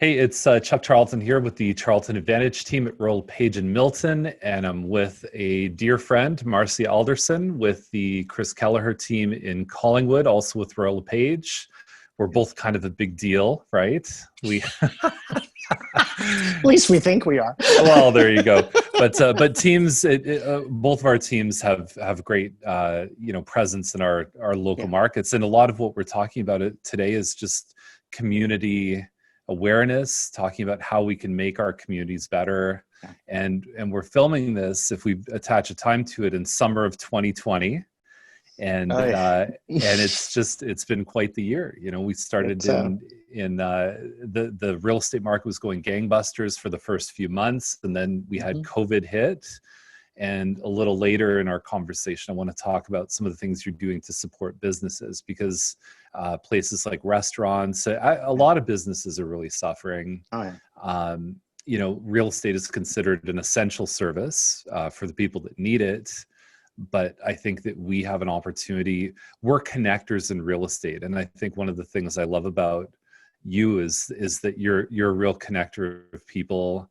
Hey, it's Chuck Charlton here with the Charlton Advantage team at Royal LePage in Milton, and I'm with a dear friend, Marcia Alderson, with the Chris Keleher team in Collingwood, also with Royal LePage. We're both kind of a big deal, right? At least we think we are. Well, there you go. But teams, both of our teams have great presence in our local markets, and a lot of what we're talking about today is just community awareness, talking about how we can make our communities better. And we're filming this, if we attach a time to it, in summer of 2020. And it's been quite the year. You know, we started in the real estate market was going gangbusters for the first few months, and then we had COVID hit. And a little later in our conversation, I want to talk about some of the things you're doing to support businesses, because places like restaurants, a lot of businesses are really suffering. Real estate is considered an essential service for the people that need it. But I think that we have an opportunity. We're connectors in real estate. And I think one of the things I love about you is that you're a real connector of people.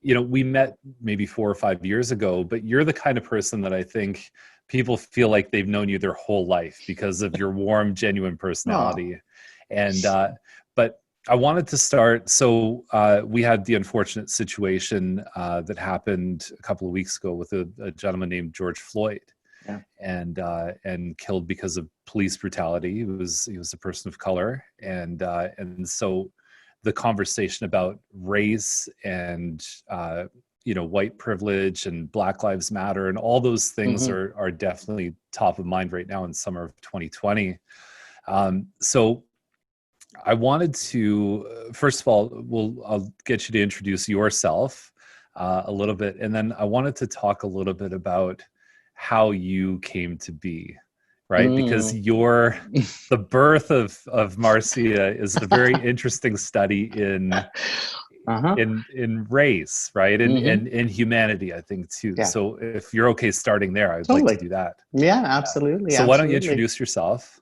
We met maybe 4 or 5 years ago, but you're the kind of person that I think people feel like they've known you their whole life because of your warm, genuine personality. And, but I wanted to start. So we had the unfortunate situation that happened a couple of weeks ago with a gentleman named George Floyd, and killed because of police brutality. He was a person of color. And so the conversation about race and white privilege and Black Lives Matter and all those things are definitely top of mind right now in summer of 2020. So I wanted to, first of all, I'll get you to introduce yourself a little bit, and then I wanted to talk a little bit about how you came to be. Right, because the birth of Marcia is a very interesting study in race, right, and in humanity, I think too. Yeah. So if you're okay starting there, I'd like to do that. Yeah, absolutely. So why don't you introduce yourself?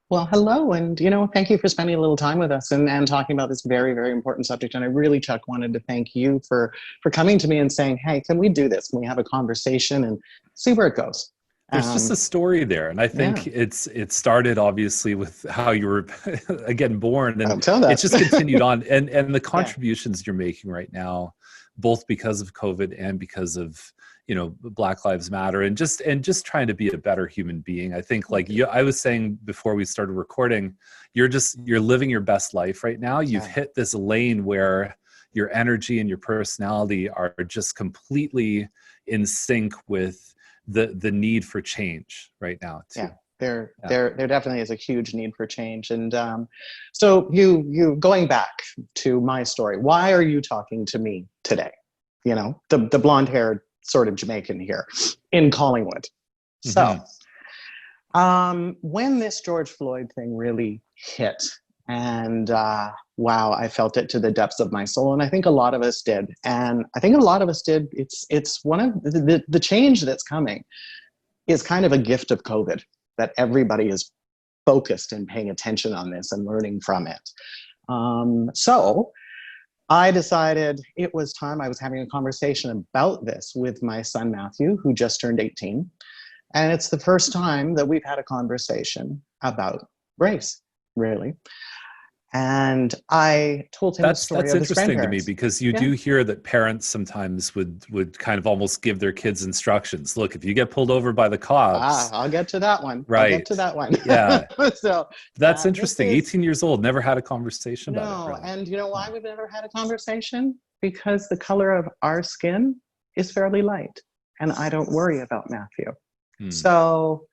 Well, hello, and thank you for spending a little time with us and talking about this very, very important subject. And I really, Chuck, wanted to thank you for coming to me and saying, hey, can we do this? Can we have a conversation and see where it goes? There's just a story there, and I think it started obviously with how you were again born, and it's just continued on, and the contributions you're making right now, both because of COVID and because of Black Lives Matter, and just trying to be a better human being. I think, like I was saying before we started recording, you're living your best life right now. You've hit this lane where your energy and your personality are just completely in sync with the need for change right now too. There definitely is a huge need for change. And so you going back to my story, why are you talking to me today? The blonde-haired sort of Jamaican here in Collingwood. So when this George Floyd thing really hit, and wow, I felt it to the depths of my soul. And I think a lot of us did. And I think a lot of us did. It's one of the change that's coming is kind of a gift of COVID, that everybody is focused and paying attention on this and learning from it. So I decided it was time. I was having a conversation about this with my son, Matthew, who just turned 18. And it's the first time that we've had a conversation about race, really. And I told him the story of his grandparents. That's interesting to me, because you do hear that parents sometimes would kind of almost give their kids instructions. Look, if you get pulled over by the cops. I'll get to that one. Right. I'll get to that one. Yeah. So that's interesting. 18 years old, never had a conversation about it. No, and you know why we've never had a conversation? Because the color of our skin is fairly light, and I don't worry about Matthew. So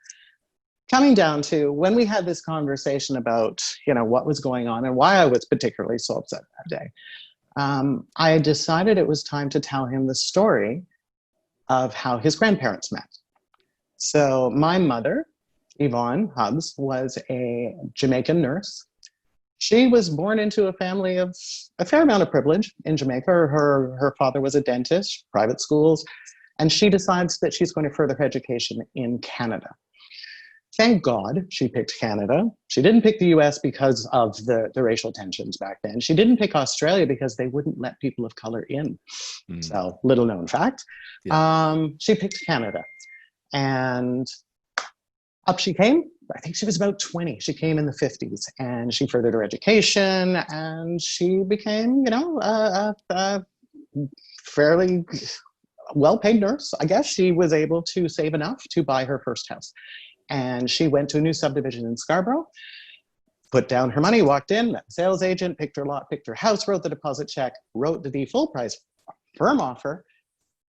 coming down to when we had this conversation about, what was going on and why I was particularly so upset that day, I decided it was time to tell him the story of how his grandparents met. So my mother, Yvonne Hobbs, was a Jamaican nurse. She was born into a family of a fair amount of privilege in Jamaica. Her father was a dentist, private schools, and she decides that she's going to further her education in Canada. Thank God she picked Canada. She didn't pick the US because of the racial tensions back then. She didn't pick Australia because they wouldn't let people of color in. So, little known fact. Yeah. She picked Canada. And up she came. I think she was about 20. She came in the 50s, and she furthered her education, and she became, a fairly well-paid nurse. I guess she was able to save enough to buy her first house. And she went to a new subdivision in Scarborough, put down her money, walked in, met the sales agent, picked her lot, picked her house, wrote the deposit check, wrote the full price firm offer,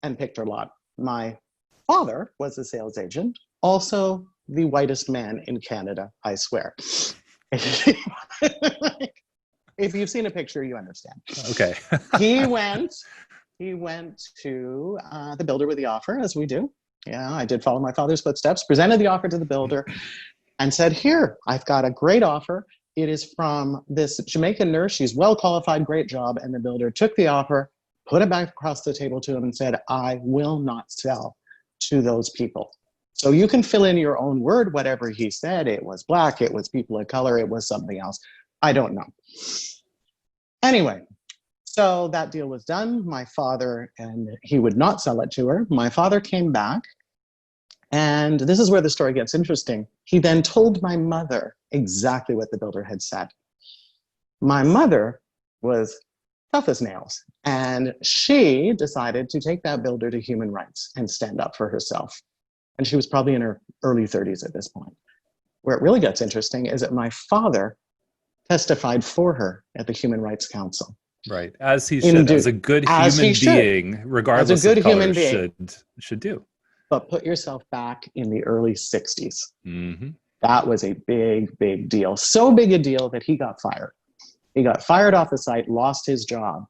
and picked her lot. My father was the sales agent, also the whitest man in Canada, I swear. If you've seen a picture, you understand. Okay. He went to the builder with the offer, as we do. Yeah, I did follow my father's footsteps, presented the offer to the builder, and said, here, I've got a great offer. It is from this Jamaican nurse. She's well qualified, great job. And the builder took the offer, put it back across the table to him, and said, I will not sell to those people. So you can fill in your own word, whatever he said. It was black, it was people of color, it was something else. I don't know. Anyway, so that deal was done. My father, and he would not sell it to her. My father came back, and this is where the story gets interesting. He then told my mother exactly what the builder had said. My mother was tough as nails, and she decided to take that builder to human rights and stand up for herself. And she was probably in her early 30s at this point. Where it really gets interesting is that my father testified for her at the Human Rights Council. Right, as he should, as a good human being, regardless of color, should do. But put yourself back in the early 60s. Mm-hmm. That was a big, big deal. So big a deal that he got fired. He got fired off the site, lost his job.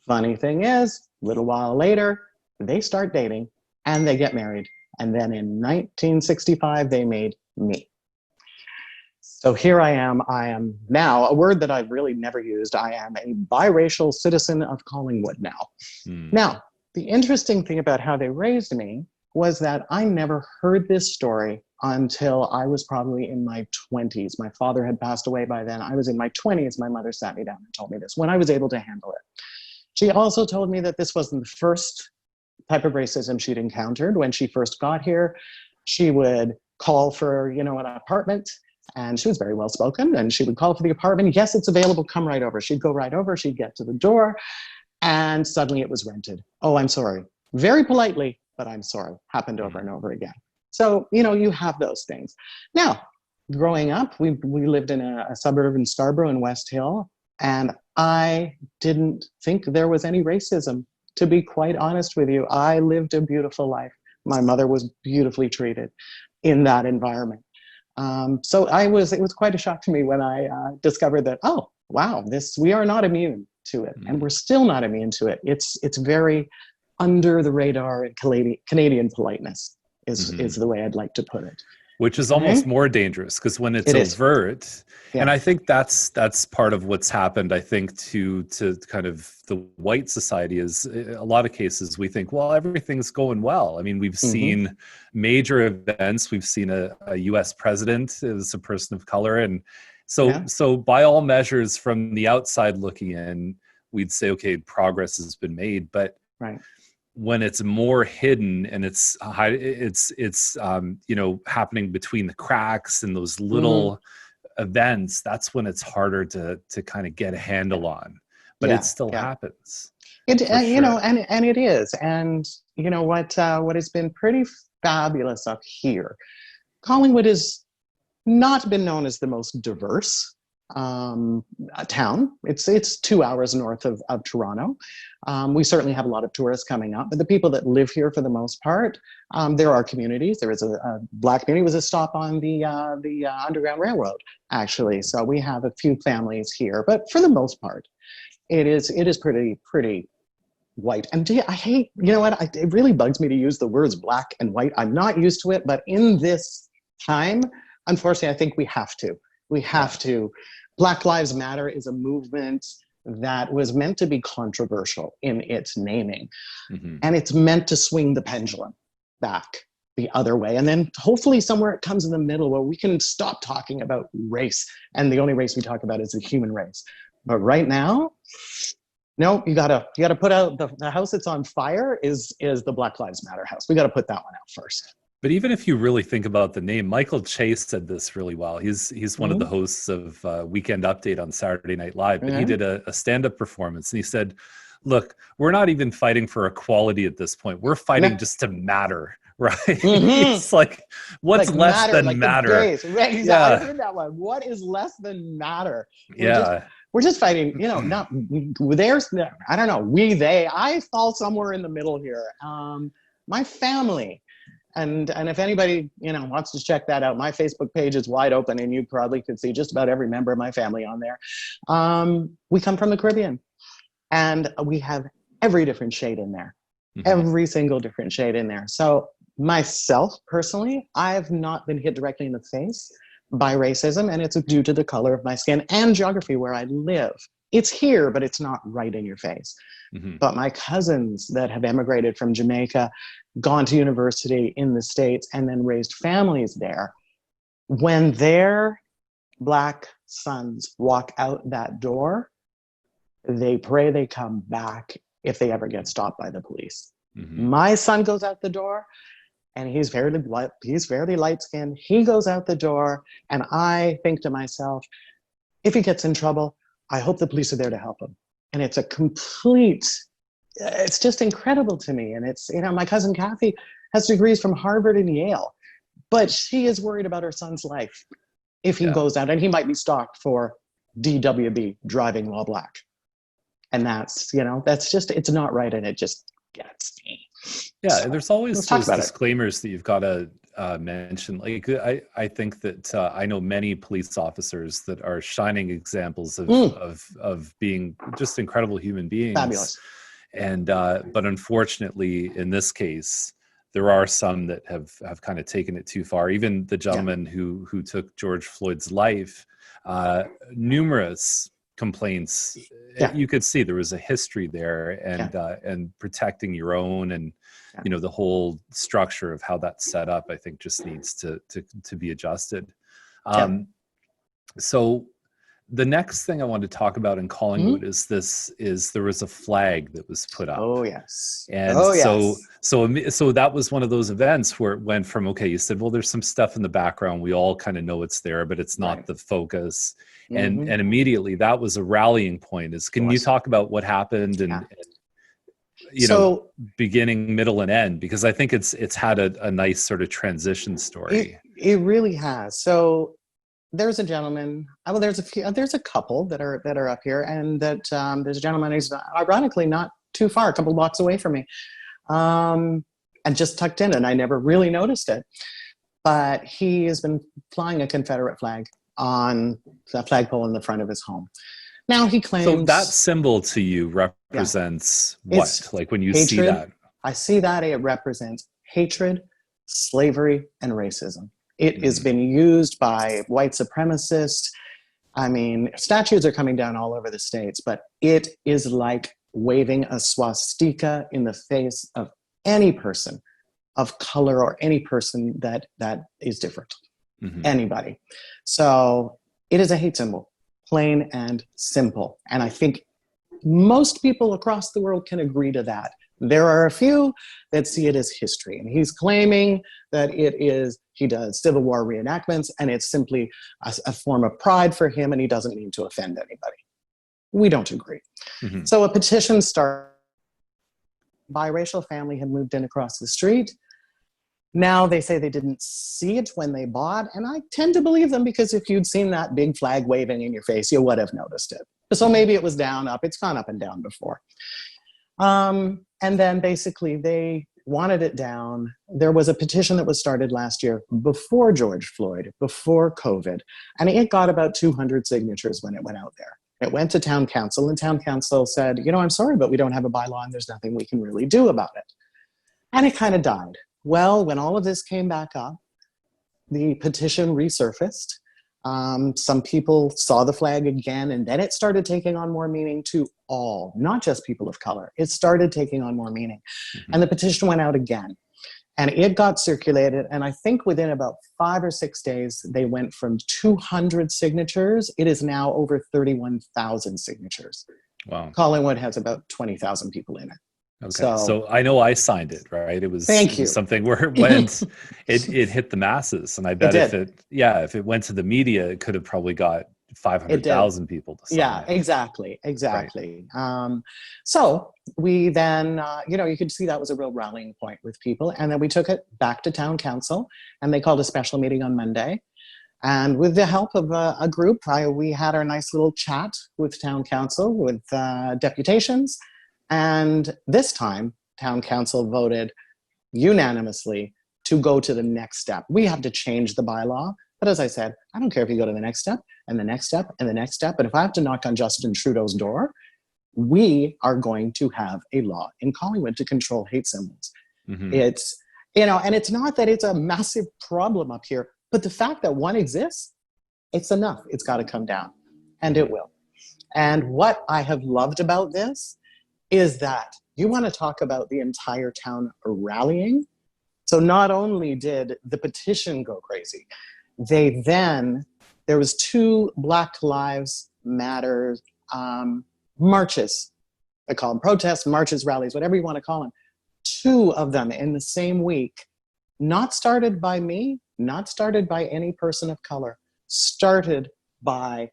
Funny thing is, a little while later, they start dating and they get married. And then in 1965, they made me. So here I am now, a word that I've really never used, I am a biracial citizen of Collingwood now. Now, the interesting thing about how they raised me was that I never heard this story until I was probably in my 20s. My father had passed away by then. I was in my 20s. My mother sat me down and told me this when I was able to handle it. She also told me that this wasn't the first type of racism she'd encountered. When she first got here, she would call for, an apartment, and she was very well spoken, and she would call for the apartment. Yes, it's available, come right over. She'd go right over, she'd get to the door, and suddenly it was rented. Oh, I'm sorry. Very politely, but I'm sorry. Happened over and over again. So, you have those things. Now, growing up, we lived in a suburb in Scarborough in West Hill, and I didn't think there was any racism. To be quite honest with you, I lived a beautiful life. My mother was beautifully treated in that environment. So it was quite a shock to me when I discovered that, oh, wow, we are not immune to it. And we're still not immune to it. It's very under the radar and Canadian politeness is the way I'd like to put it. Which is almost more dangerous because when it's overt, and I think that's part of what's happened, I think, to kind of the white society is a lot of cases we think, well, everything's going well. I mean, we've seen major events. We've seen a US president as a person of color. And so by all measures from the outside looking in, we'd say, okay, progress has been made. But when it's more hidden and it's happening between the cracks and those little events, that's when it's harder to kind of get a handle on. But it still happens. And it is. And what has been pretty fabulous up here, Collingwood has not been known as the most diverse town. It's 2 hours north of Toronto. We certainly have a lot of tourists coming up, but the people that live here for the most part, there are communities. There is a black community. It was a stop on the Underground Railroad, actually. So we have a few families here, but for the most part, it is pretty white. And I hate, it really bugs me to use the words black and white. I'm not used to it, but in this time, unfortunately, I think we have to. We have to. Black Lives Matter is a movement that was meant to be controversial in its naming. And it's meant to swing the pendulum back the other way. And then hopefully somewhere it comes in the middle where we can stop talking about race. And the only race we talk about is the human race. But right now, no, you gotta put out the house that's on fire is the Black Lives Matter house. We gotta put that one out first. But even if you really think about the name, Michael Chase said this really well. He's one of the hosts of Weekend Update on Saturday Night Live, but he did a stand-up performance, and he said, look, we're not even fighting for equality at this point. We're fighting just to matter, right? It's like, what's like less matter, than like matter? Right, exactly. Yeah. I heard that one. What is less than matter? We're just fighting, not there's, I don't know, I fall somewhere in the middle here. My family. And if anybody, wants to check that out, my Facebook page is wide open and you probably could see just about every member of my family on there. We come from the Caribbean and we have every different shade in there, every single different shade in there. So myself personally, I've not been hit directly in the face by racism, and it's due to the color of my skin and geography where I live. It's here, but it's not right in your face. But my cousins that have emigrated from Jamaica, gone to university in the States, and then raised families there, when their Black sons walk out that door, they pray they come back if they ever get stopped by the police. My son goes out the door, and he's fairly light-skinned. He goes out the door, and I think to myself, if he gets in trouble, I hope the police are there to help him. And it's it's just incredible to me. And it's, my cousin Kathy has degrees from Harvard and Yale, but she is worried about her son's life if he goes out, and he might be stopped for DWB, driving while Black. And that's just, it's not right. And it just gets me. Yeah, so, there's always those disclaimers that you've got to mention. Like, I think that I know many police officers that are shining examples of being just incredible human beings. Fabulous. And but unfortunately, in this case, there are some that have kind of taken it too far. Even the gentleman who took George Floyd's life, numerous complaints. You could see there was a history there, and protecting your own, and the whole structure of how that's set up, I think just needs to be adjusted. So the next thing I want to talk about in Collingwood is there was a flag that was put up. Oh yes. And so that was one of those events where it went from, okay, you said, well, there's some stuff in the background. We all kind of know it's there, but it's not the focus. And immediately that was a rallying point. Can you talk about what happened and beginning, middle, and end? Because I think it's had a nice sort of transition story. It really has. So there's a gentleman. Well, there's a couple that are up here, and that there's a gentleman who's ironically not too far, a couple blocks away from me, and just tucked in, and I never really noticed it. But he has been flying a Confederate flag on the flagpole in the front of his home. Now he claims. So that symbol to you represents what? Like when you hatred, see that? I see that it represents hatred, slavery, and racism. It has been used by white supremacists. I mean, statues are coming down all over the States, but it is like waving a swastika in the face of any person of color or any person that is different. Anybody. So it is a hate symbol, plain and simple. And I think most people across the world can agree to that. There are a few that see it as history, and he's claiming that he does Civil War reenactments, and it's simply a form of pride for him, and he doesn't mean to offend anybody. We don't agree. So a petition started. Biracial family had moved in across the street. Now they say they didn't see it when they bought, and I tend to believe them, because if you'd seen that big flag waving in your face, you would have noticed it. So maybe it was down, up. It's gone up and down before. And then basically they wanted it down. There was a petition that was started last year before George Floyd, before COVID, and it got about 200 signatures when it went out there. It went to town council, and town council said, I'm sorry, but we don't have a bylaw and there's nothing we can really do about it. And it kind of died. Well, when all of this came back up, the petition resurfaced. Some people saw the flag again, and then it started taking on more meaning to all, not just people of color. It started taking on more meaning. And the petition went out again. And it got circulated. And I think within about 5 or 6 days, they went from 200 signatures. It is now over 31,000 signatures. Wow. Collingwood has about 20,000 people in it. Okay. So I know I signed it, right? It was, Thank you. Something where it went, it hit the masses. And I bet if it went to the media, it could have probably got 500,000 people to sign it. Exactly. Right. So we then, you could see that was a real rallying point with people. And then we took it back to town council, and they called a special meeting on Monday. And with the help of a group, we had our nice little chat with town council, with deputations. And this time, town council voted unanimously to go to the next step. We have to change the bylaw. But as I said, I don't care if you go to the next step and the next step and the next step. But if I have to knock on Justin Trudeau's door, we are going to have a law in Collingwood to control hate symbols. Mm-hmm. It's, and it's not that it's a massive problem up here, but the fact that one exists, it's enough. It's got to come down, and it will. And what I have loved about this is that you want to talk about the entire town rallying. So not only did the petition go crazy, there was 2 Black Lives Matter marches. I call them protests, marches, rallies, whatever you want to call them. 2 of them in the same week, not started by me, not started by any person of color, started by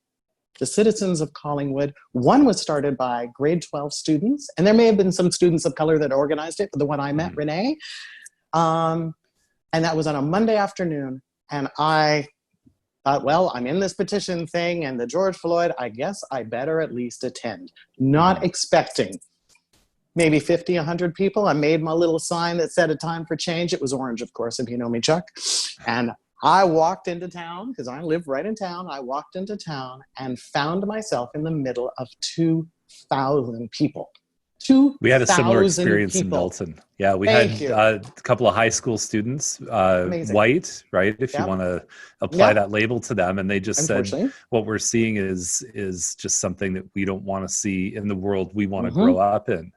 the citizens of Collingwood. One was started by grade 12 students, and there may have been some students of color that organized it, but the one I met, Renee, and that was on a Monday afternoon. And I thought, well, I'm in this petition thing and the George Floyd, I guess I better at least attend. Not expecting maybe 50, 100 people. I made my little sign that said a time for change. It was orange, of course, if you know me, Chuck. And I walked into town, because I live right in town. I walked into town and found myself in the middle of 2,000 people. We had a similar experience in Milton. Yeah, we had a couple of high school students, white, right? If you want to apply that label to them, and they just said, "What we're seeing is just something that we don't want to see in the world we want to grow up in."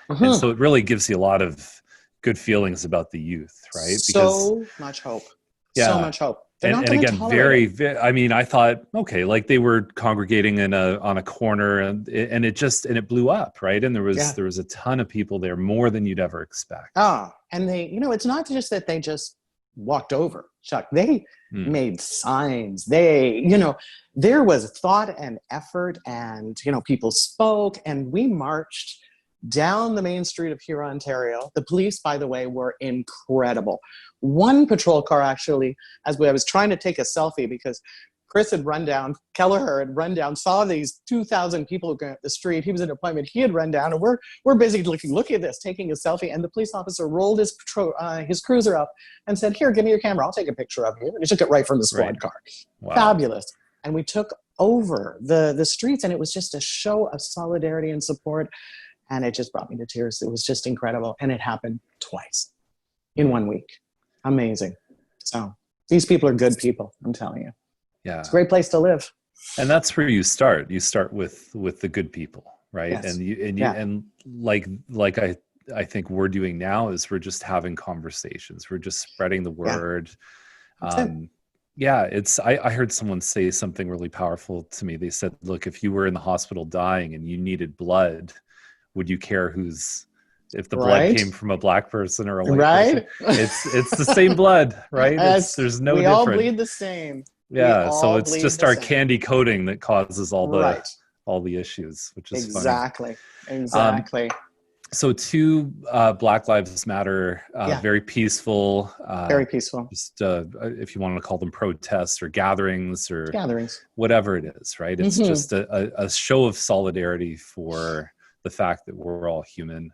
And so it really gives you a lot of good feelings about the youth, right? So much hope. Yeah. So much hope. And again, very, I mean, I thought, okay, like they were congregating on a corner, and it blew up, right? And there was a ton of people there, more than you'd ever expect. And they, it's not just that they just walked over, Chuck. They made signs. They, there was thought and effort, and people spoke, and we marched down the main street of Huron, Ontario. The police, by the way, were incredible. One patrol car, actually, as I was trying to take a selfie, because Chris had run down, Keleher had run down, saw these 2,000 people going up the street. He was at an appointment. He had run down, and we're busy look at this, taking a selfie. And the police officer rolled his cruiser up and said, "Here, give me your camera. I'll take a picture of you." And he took it right from the squad car. Wow. Fabulous. And we took over the streets, and it was just a show of solidarity and support. And it just brought me to tears. It was just incredible. And it happened twice in 1 week. Amazing. So these people are good people, I'm telling you. Yeah. It's a great place to live. And that's where you start. You start with the good people, right? Yes. And like I think we're doing now is we're just having conversations. We're just spreading the word. I heard someone say something really powerful to me. They said, look, if you were in the hospital dying and you needed blood, would you care if the blood came from a black person or a white person? It's the same blood, right? There's no difference. We all bleed the same. Yeah, so it's just our candy coating that causes all the issues, which is funny. Exactly. So 2 Black Lives Matter, very peaceful. Very peaceful. Just if you want to call them protests or gatherings, whatever it is, right? It's just a show of solidarity for the fact that we're all human.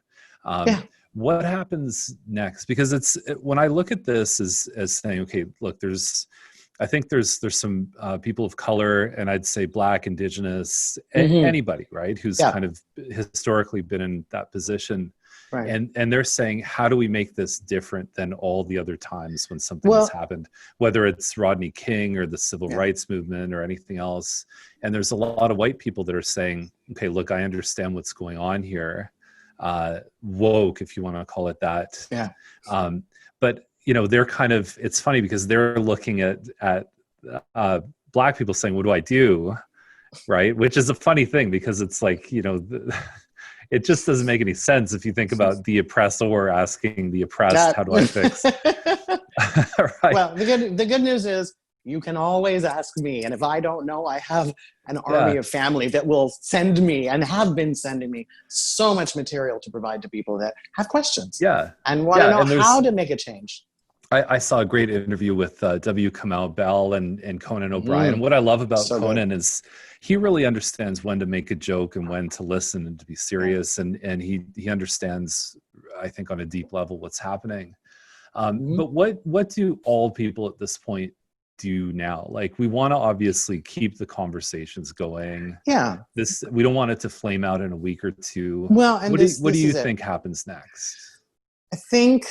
What happens next? Because when I look at this as saying, okay, look, I think there's some people of color, and I'd say Black, Indigenous, anybody, right, who's kind of historically been in that position. Right. And they're saying, how do we make this different than all the other times when something has happened, whether it's Rodney King or the civil rights movement or anything else. And there's a lot of white people that are saying, okay, look, I understand what's going on here. Woke, if you want to call it that. Yeah. But they're kind of, it's funny because they're looking at Black people saying, what do I do? Right. Which is a funny thing because it's like, it just doesn't make any sense if you think about the oppressor asking the oppressed, how do I fix? Right. Well, the good news is you can always ask me. And if I don't know, I have an army of family that will send me and have been sending me so much material to provide to people that have questions. Yeah. And want to know how to make a change. I saw a great interview with W. Kamau Bell and Conan O'Brien. And what I love about Conan is he really understands when to make a joke and when to listen and to be serious. And he understands, I think, on a deep level what's happening. But what do all people at this point do now? Like, we want to obviously keep the conversations going. Yeah. We don't want it to flame out in a week or two. Well, and what do you think happens next? I think,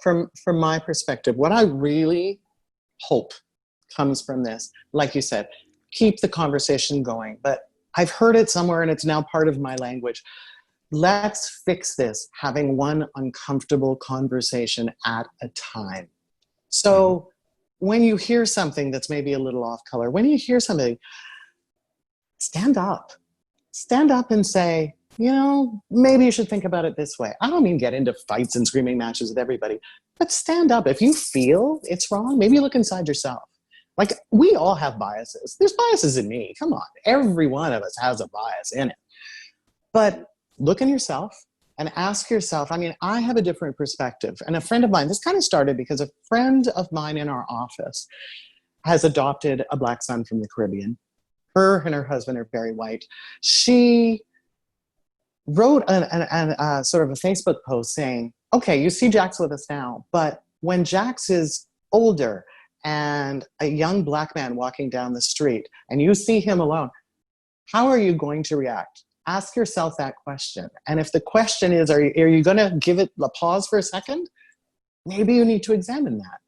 from my perspective, what I really hope comes from this, like you said, keep the conversation going. But I've heard it somewhere and it's now part of my language. Let's fix this, having one uncomfortable conversation at a time. So when you hear something that's maybe a little off color, when you hear something, stand up and say, maybe you should think about it this way. I don't mean get into fights and screaming matches with everybody, but stand up. If you feel it's wrong, maybe look inside yourself. Like, we all have biases. There's biases in me. Come on. Every one of us has a bias in it. But look in yourself and ask yourself, I have a different perspective. And a friend of mine, this kind of started because a friend of mine in our office has adopted a Black son from the Caribbean. Her and her husband are very white. She wrote a sort of a Facebook post saying, okay, you see Jax with us now, but when Jax is older and a young Black man walking down the street and you see him alone, how are you going to react? Ask yourself that question. And if the question is, are you going to give it a pause for a second? Maybe you need to examine that.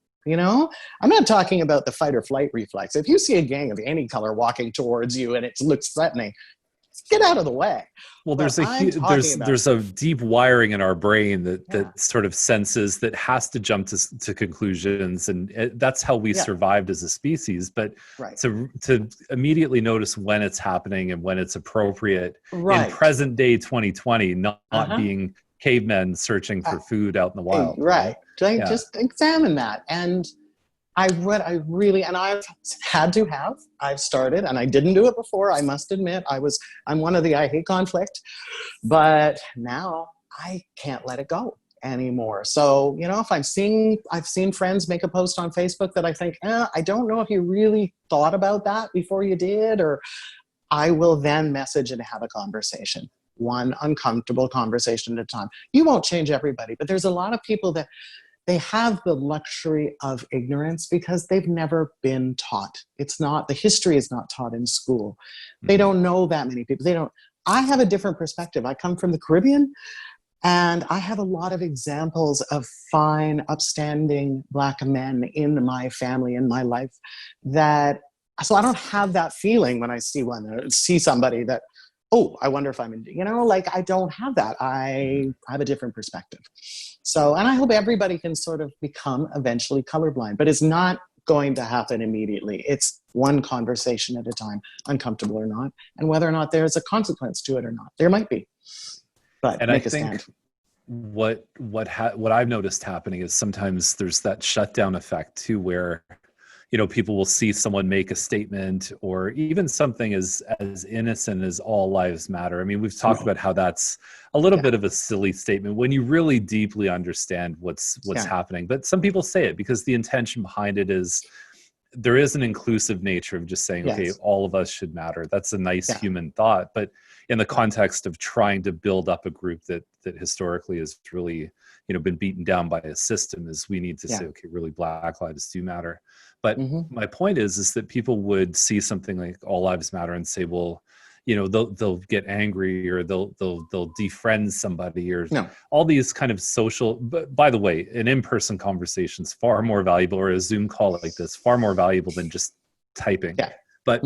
I'm not talking about the fight or flight reflex. If you see a gang of any color walking towards you and it looks threatening, get out of the way. Well, there's a deep wiring in our brain that sort of senses, that has to jump to conclusions, and that's how we survived as a species. But to immediately notice when it's happening and when it's appropriate in present day 2020, not being cavemen searching for food out in the wild. Right. Just examine that. And I've started, and I didn't do it before, I must admit. I'm one of the I hate conflict, but now I can't let it go anymore. So, if I've seen friends make a post on Facebook that I think, I don't know if you really thought about that before you did, or I will then message and have a conversation. One uncomfortable conversation at a time. You won't change everybody, but there's a lot of people that they have the luxury of ignorance because they've never been taught. The history is not taught in school. They don't know that many people. I have a different perspective. I come from the Caribbean, and I have a lot of examples of fine, upstanding Black men in my family, in my life, so I don't have that feeling when I see somebody that, I wonder if I'm I don't have that. I have a different perspective. So, and I hope everybody can sort of become eventually colorblind, but it's not going to happen immediately. It's one conversation at a time, uncomfortable or not, and whether or not there's a consequence to it or not. There might be, but and I think what I've noticed happening is sometimes there's that shutdown effect too, where people will see someone make a statement, or even something as innocent as all lives matter. I mean, we've talked about how that's a little bit of a silly statement when you really deeply understand what's happening. But some people say it because the intention behind it is there is an inclusive nature of just saying, okay, all of us should matter. That's a nice human thought. But in the context of trying to build up a group that historically has really, been beaten down by a system, is we need to say, okay, really, Black lives do matter. But my point is that people would see something like all lives matter and say, well, they'll get angry, or they'll defriend somebody, or all these kind of social. But by the way, an in-person conversation is far more valuable, or a Zoom call like this, far more valuable than just typing. Yeah. But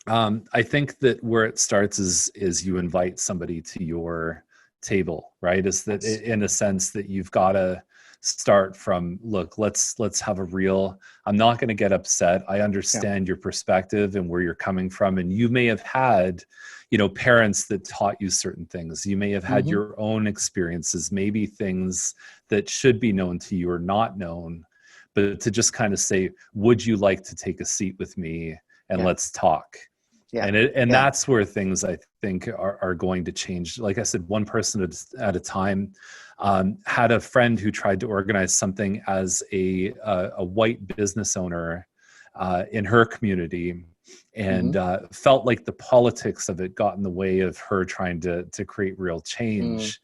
I think that where it starts is you invite somebody to your table, right? Is that in a sense that you've got to start from, look, let's have a real, I'm not going to get upset. I understand your perspective and where you're coming from. And you may have had, you know, parents that taught you certain things. You may have had your own experiences, maybe things that should be known to you or not known, but to just kind of say, would you like to take a seat with me and let's talk? And that's where things, I think, are going to change. Like I said, one person at a time. Had a friend who tried to organize something as a white business owner in her community, and felt like the politics of it got in the way of her trying to create real change.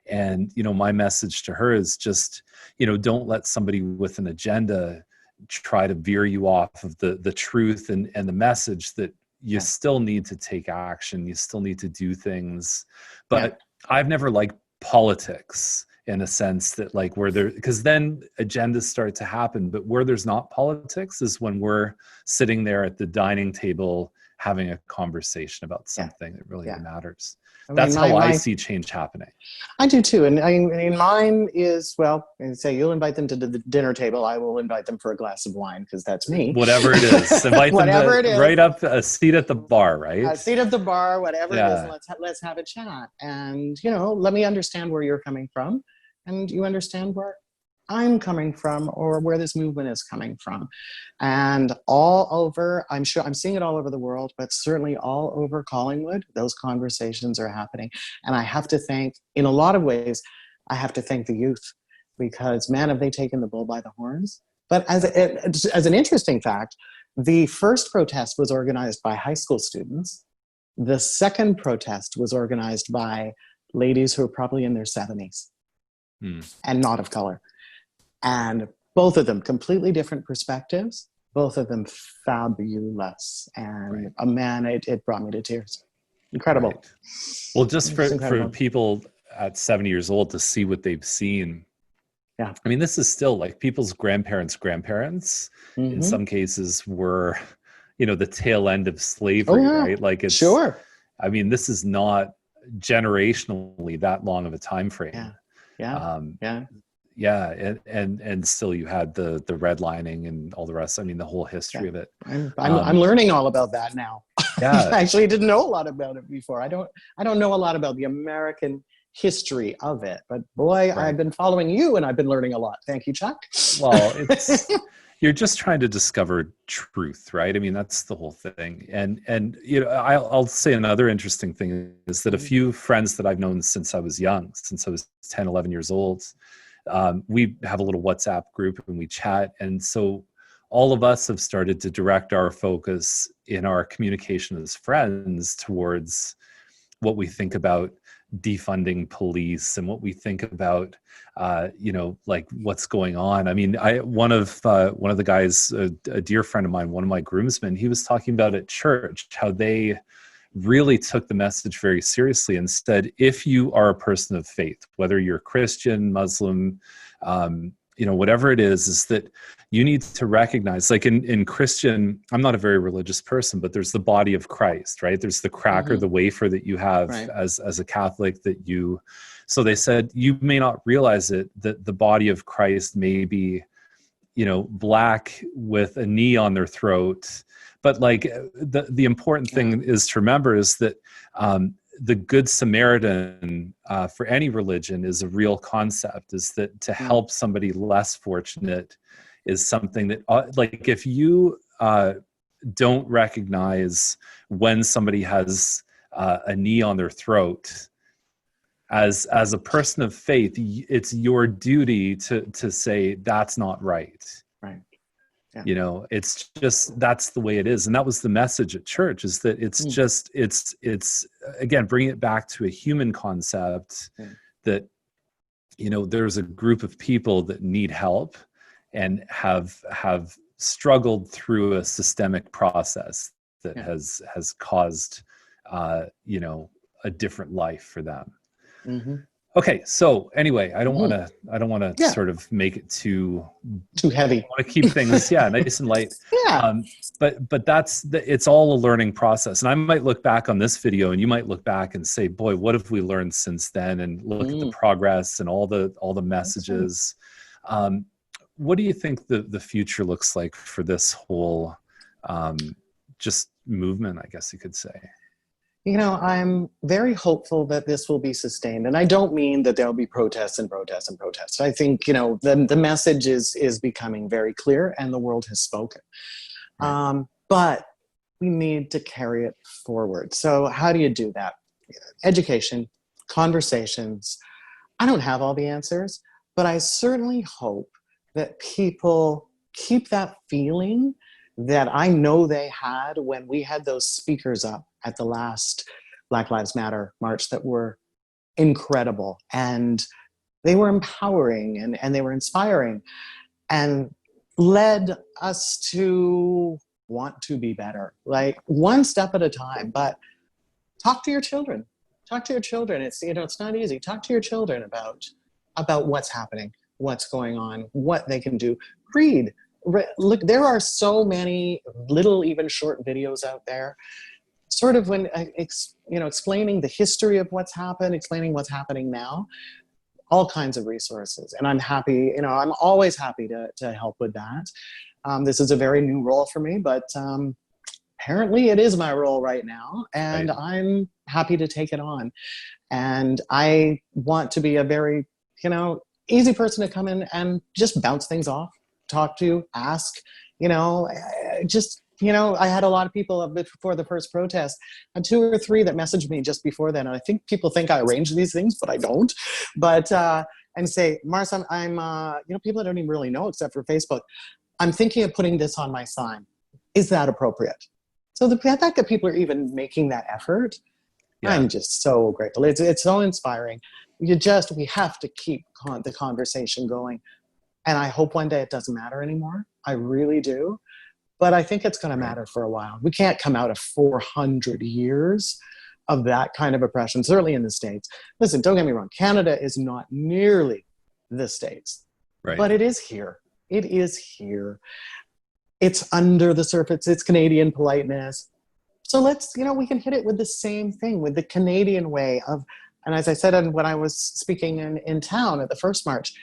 And, you know, my message to her is just, you know, don't let somebody with an agenda try to veer you off of the truth and the message that you still need to take action. You still need to do things. But I've never liked politics in a sense that, like, where there, because then agendas start to happen, but where there's not politics is when we're sitting there at the dining table having a conversation about something that really matters. That's how I see change happening. I do too. And I mean, mine is, well, say you'll invite them to the dinner table. I will invite them for a glass of wine because that's me. Whatever it is. Invite them right up, a seat at the bar, right? A seat at the bar, whatever it is. Let's have a chat. And, you know, let me understand where you're coming from. And you understand where I'm coming from, or where this movement is coming from. And all over, I'm sure I'm seeing it all over the world, but certainly all over Collingwood, those conversations are happening. And I have to thank, in a lot of ways, I have to thank the youth, because man, have they taken the bull by the horns. But as an interesting fact, the first protest was organized by high school students. The second protest was organized by ladies who are probably in their 70s and not of color. And both of them, completely different perspectives, both of them fabulous. And man, it brought me to tears. Incredible. Right. Well, just for people at 70 years old to see what they've seen. Yeah. I mean, this is still like people's grandparents' in some cases were, you know, the tail end of slavery, right? Like it's, I mean, this is not generationally that long of a time frame. And still you had the redlining and all the rest. I mean, the whole history of it. I'm learning all about that now. I actually didn't know a lot about it before. I don't know a lot about the American history of it, but boy, I've been following you and I've been learning a lot. Thank you, Chuck. Well, it's you're just trying to discover truth, right? I mean, that's the whole thing. And you know, I'll say another interesting thing is that a few friends that I've known since I was young, since I was 10, 11 years old, we have a little WhatsApp group and we chat. And so all of us have started to direct our focus in our communication as friends towards what we think about defunding police and what we think about, you know, like what's going on. I mean, one of the guys, a dear friend of mine, one of my groomsmen, he was talking about at church how they really took the message very seriously and said, if you are a person of faith, whether you're Christian, Muslim, you know, whatever it is that you need to recognize, like in Christian, I'm not a very religious person, but there's the body of Christ, right? There's the cracker, the wafer that you have as a Catholic that you, so they said, you may not realize it, that the body of Christ may be, you know, black with a knee on their throat. But like the important thing is to remember is that the Good Samaritan for any religion is a real concept, is that to help somebody less fortunate is something that like if you don't recognize when somebody has a knee on their throat, as a person of faith, it's your duty to say that's not right. Yeah. You know, it's just, that's the way it is. And that was the message at church, is that it's just, it's again, bring it back to a human concept that, you know, there's a group of people that need help and have struggled through a systemic process that has caused, you know, a different life for them. Okay, so anyway, I don't want to sort of make it too heavy. I want to keep things nice and light. But it's all a learning process. And I might look back on this video, and you might look back and say, "Boy, what have we learned since then?" And look at the progress and all the messages. What do you think the future looks like for this whole just movement, I guess you could say? I'm very hopeful that this will be sustained. And I don't mean that there'll be protests and protests and protests. I think, the message is becoming very clear and the world has spoken. Right. But we need to carry it forward. So how do you do that? Education, conversations. I don't have all the answers, but I certainly hope that people keep that feeling that I know they had when we had those speakers up at the last Black Lives Matter march that were incredible. And they were empowering and they were inspiring and led us to want to be better, like one step at a time. But talk to your children. Talk to your children. It's not easy. Talk to your children about what's happening, what's going on, what they can do. Read. Look, there are so many little, even short videos out there, sort of explaining the history of what's happened, explaining what's happening now, all kinds of resources. And I'm happy, I'm always happy to help with that. This is a very new role for me, but apparently it is my role right now, and right. I'm happy to take it on. And I want to be a very, easy person to come in and just bounce things off, talk to, ask, I had a lot of people before the first protest, and 2 or 3 that messaged me just before then. And I think people think I arrange these things, but I don't. But, and say, Marcia, I'm people I don't even really know except for Facebook. I'm thinking of putting this on my sign. Is that appropriate? So the fact that people are even making that effort, yeah. I'm just so grateful. It's so inspiring. We have to keep the conversation going. And I hope one day it doesn't matter anymore. I really do. But I think it's going to matter for a while. We can't come out of 400 years of that kind of oppression, certainly in the States. Listen, don't get me wrong. Canada is not nearly the States. Right. But it is here. It is here. It's under the surface. It's Canadian politeness. So let's, we can hit it with the same thing, with the Canadian way of, and as I said when I was speaking in town at the first march,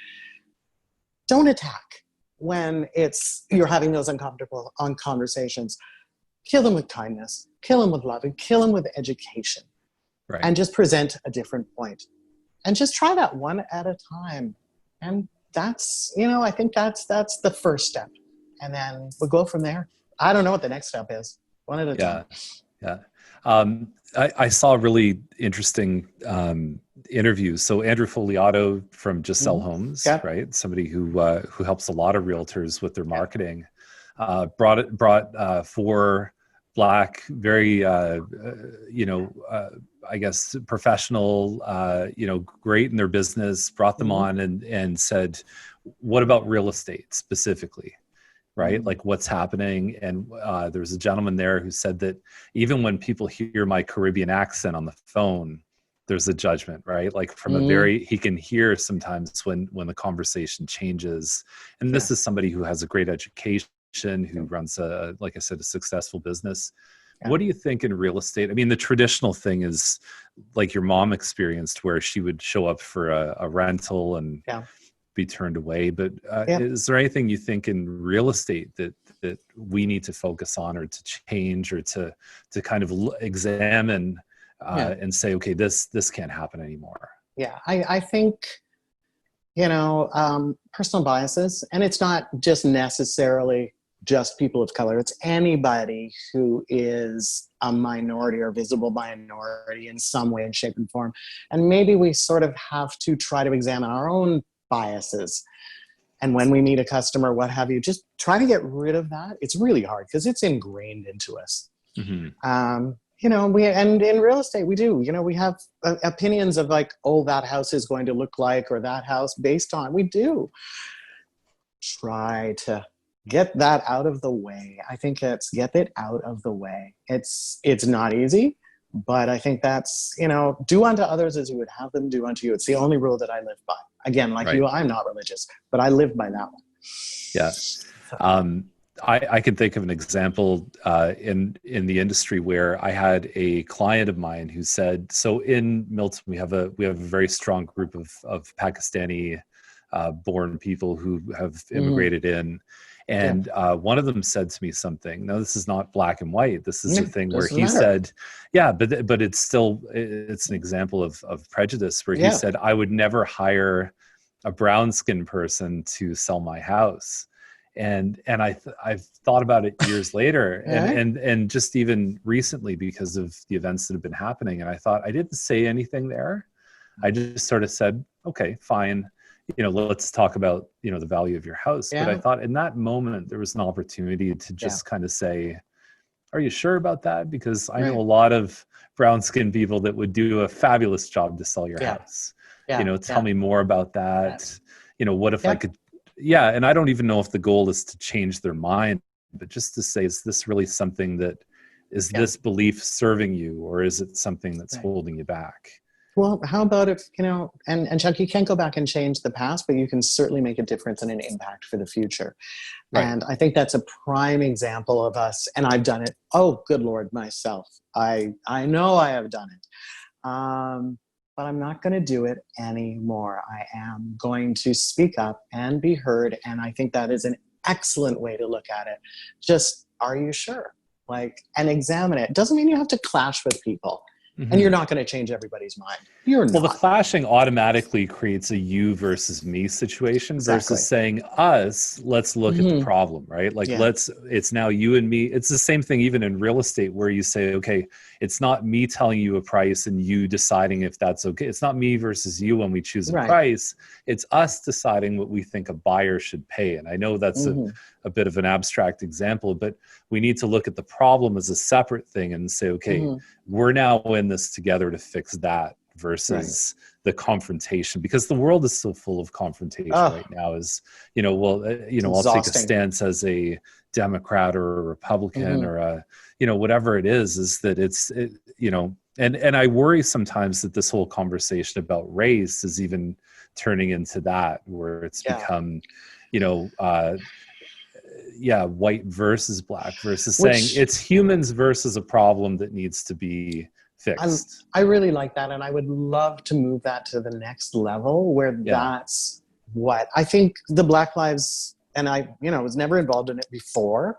don't attack when you're having those uncomfortable conversations. Kill them with kindness, kill them with love, and kill them with education. Right. And just present a different point. And just try that one at a time. And that's, I think that's the first step. And then we'll go from there. I don't know what the next step is. One at a time. Yeah. I saw a really interesting interview. So Andrew Foliato from Just Sell Homes, right? Somebody who helps a lot of realtors with their marketing, brought 4 Black, very, I guess, professional, great in their business, brought them on and said, what about real estate specifically? Right? Like what's happening. And there was a gentleman there who said that even when people hear my Caribbean accent on the phone, there's a judgment, right? Like from he can hear sometimes when the conversation changes. And this is somebody who has a great education, who runs like I said, a successful business. What do you think in real estate? I mean, the traditional thing is like your mom experienced, where she would show up for a rental and be turned away. But is there anything you think in real estate that we need to focus on, or to change, or to kind of examine and say, okay, this can't happen anymore? Yeah, I think, personal biases, and it's not just necessarily just people of color. It's anybody who is a minority or visible minority in some way, in shape and form. And maybe we sort of have to try to examine our own biases. And when we meet a customer, what have you, just try to get rid of that. It's really hard because it's ingrained into us. And in real estate, we do, we have opinions of like, oh, that house is going to look like, or that house based on, we do. Try to get that out of the way. I think get it out of the way. It's not easy, but I think that's, do unto others as you would have them do unto you. It's the only rule that I live by. Again, like you, I'm not religious, but I live by that one. Yeah. I can think of an example in the industry where I had a client of mine who said, so in Milton, we have a very strong group of Pakistani born people who have immigrated in. And one of them said to me something. Now, this is not black and white. This is a thing where he said, yeah, but it's still, it's an example of prejudice where he said, I would never hire a brown skinned person to sell my house. And I've thought about it years later and just even recently because of the events that have been happening. And I thought I didn't say anything there. I just sort of said, okay, fine. Let's talk about, the value of your house. But I thought in that moment, there was an opportunity to just kind of say, are you sure about that? Because I know a lot of brown skinned people that would do a fabulous job to sell your house. Tell me more about that. What if I could, and I don't even know if the goal is to change their mind, but just to say, is this really something is this belief serving you, or is it something that's holding you back? Well, how about if, and Chuck, you can't go back and change the past, but you can certainly make a difference and an impact for the future. Right. And I think that's a prime example of us, and I've done it. Oh, good Lord, myself. I know I have done it. But I'm not going to do it anymore. I am going to speak up and be heard. And I think that is an excellent way to look at it. Just, are you sure? And examine it. Doesn't mean you have to clash with people. Mm-hmm. And you're not going to change everybody's mind. You're not. Well, the clashing automatically creates a you versus me situation versus saying us, let's look at the problem, right? It's now you and me. It's the same thing even in real estate where you say, okay, it's not me telling you a price and you deciding if that's okay. It's not me versus you when we choose a price. It's us deciding what we think a buyer should pay. And I know that's a bit of an abstract example, but we need to look at the problem as a separate thing and say, okay, we're now in this together to fix that versus the confrontation, because the world is so full of confrontation right now. I'll take a stance as a Democrat or a Republican or a, whatever it is that and I worry sometimes that this whole conversation about race is even turning into that, where it's become, white versus black versus saying it's humans versus a problem that needs to be fixed. I really like that. And I would love to move that to the next level where that's what I think the Black Lives, and I was never involved in it before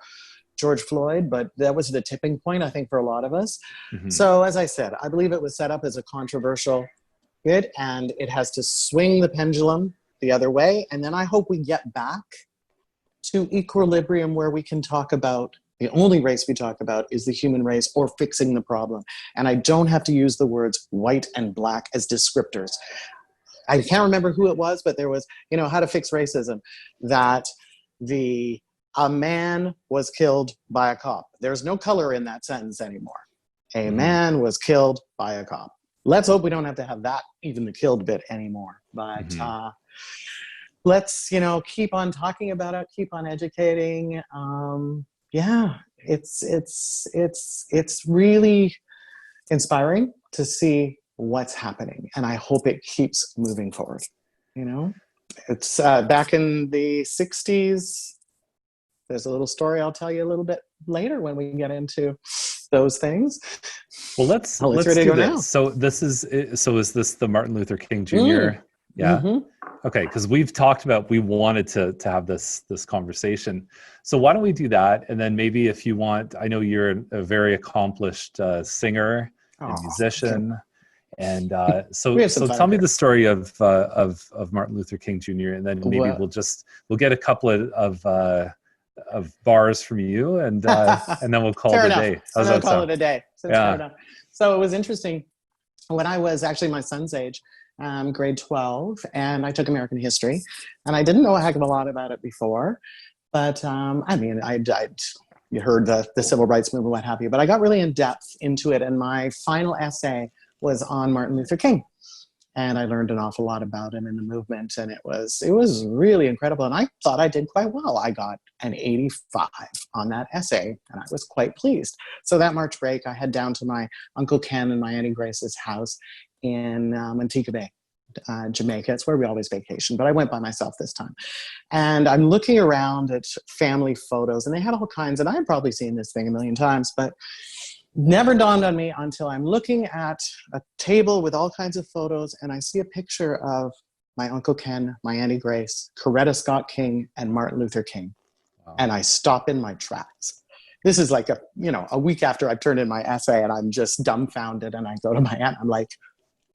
George Floyd, but that was the tipping point, I think, for a lot of us. Mm-hmm. So as I said, I believe it was set up as a controversial bit, and it has to swing the pendulum the other way. And then I hope we get back to equilibrium where we can talk about the only race we talk about is the human race or fixing the problem. And I don't have to use the words white and black as descriptors. I can't remember who it was, but there was, how to fix racism, that a man was killed by a cop. There's no color in that sentence anymore. A man was killed by a cop. Let's hope we don't have to have that, even the killed bit anymore. But let's, keep on talking about it, keep on educating. It's really inspiring to see what's happening, and I hope it keeps moving forward. It's back in the 60s. There's a little story I'll tell you a little bit later when we get into those things. Well, let's do this. Now. So is this the Martin Luther King Jr.? Yeah. Mm-hmm. Okay, because we've talked about, we wanted to have this conversation. So why don't we do that? And then maybe if you want, I know you're a very accomplished singer and musician. And so tell me the story of Martin Luther King Jr. And then maybe we'll get a couple of bars from you and then we'll call it a day. How's that call it a day. So it was interesting. When I was actually my son's age, grade 12, and I took American history, and I didn't know a heck of a lot about it before, but you heard the civil rights movement, what have you, but I got really in depth into it, and my final essay was on Martin Luther King, and I learned an awful lot about him in the movement, and it was really incredible, and I thought I did quite well. I got an 85 on that essay, and I was quite pleased. So that March break, I head down to my Uncle Ken and my Auntie Grace's house in Montego Bay, Jamaica. It's where we always vacation, but I went by myself this time. And I'm looking around at family photos, and they had all kinds, and I had probably seen this thing a million times, but never dawned on me until I'm looking at a table with all kinds of photos, and I see a picture of my Uncle Ken, my Auntie Grace, Coretta Scott King, and Martin Luther King. Wow. And I stop in my tracks. This is like a week after I turned in my essay, and I'm just dumbfounded. And I go to my aunt, I'm like,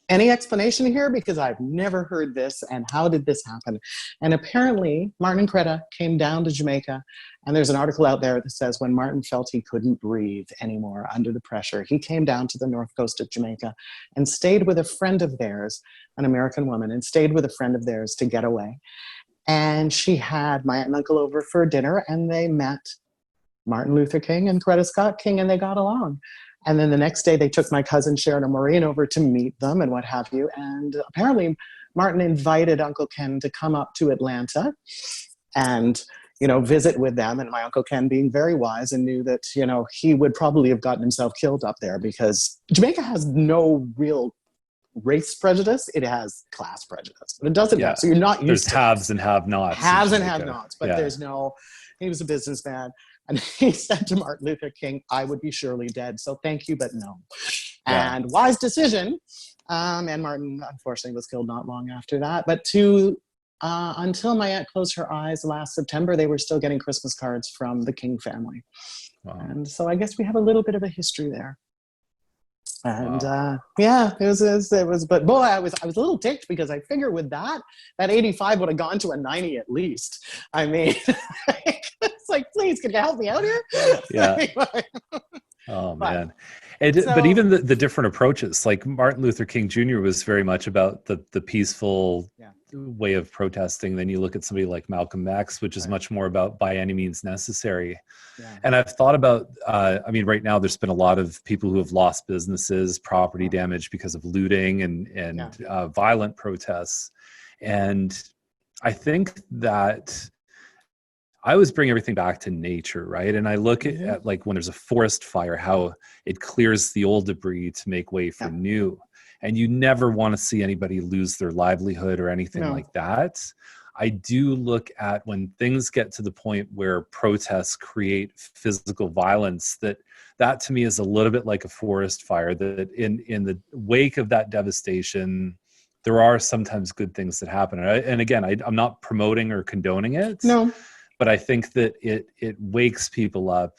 any explanation here? Because I've never heard this, and how did this happen? And apparently Martin and Coretta came down to Jamaica, and there's an article out there that says when Martin felt he couldn't breathe anymore under the pressure, he came down to the north coast of Jamaica and stayed with a friend of theirs, an American woman, and stayed with a friend of theirs to get away. And she had my aunt and uncle over for dinner, and they met Martin Luther King and Coretta Scott King, and they got along. And then the next day they took my cousin Sharon and Maureen over to meet them and what have you. And apparently Martin invited Uncle Ken to come up to Atlanta and, visit with them. And my Uncle Ken, being very wise, and knew that, he would probably have gotten himself killed up there, because Jamaica has no real race prejudice. It has class prejudice, but it doesn't have. So you're not used to haves and have-nots. Haves and have-nots, but there's no, he was a businessman. And he said to Martin Luther King, I would be surely dead, so thank you, but no. Yeah. And wise decision. And Martin, unfortunately, was killed not long after that. But until my aunt closed her eyes last September, they were still getting Christmas cards from the King family. Wow. And so I guess we have a little bit of a history there. And it was, but boy, I was a little ticked, because I figure with that 85 would have gone to a 90 at least. I mean, it's like, please, can you help me out here? Yeah. Oh man. But even the different approaches, like Martin Luther King Jr. was very much about the peaceful way of protesting. Then you look at somebody like Malcolm X, which is much more about by any means necessary. Yeah. And I've thought about, right now there's been a lot of people who have lost businesses, property damage because of looting and violent protests. And I think that I always bring everything back to nature, right? And I look at like when there's a forest fire, how it clears the old debris to make way for new. And you never want to see anybody lose their livelihood or anything like that. I do look at when things get to the point where protests create physical violence, that to me is a little bit like a forest fire, that in the wake of that devastation, there are sometimes good things that happen. And again, I'm not promoting or condoning it. No. But I think that it wakes people up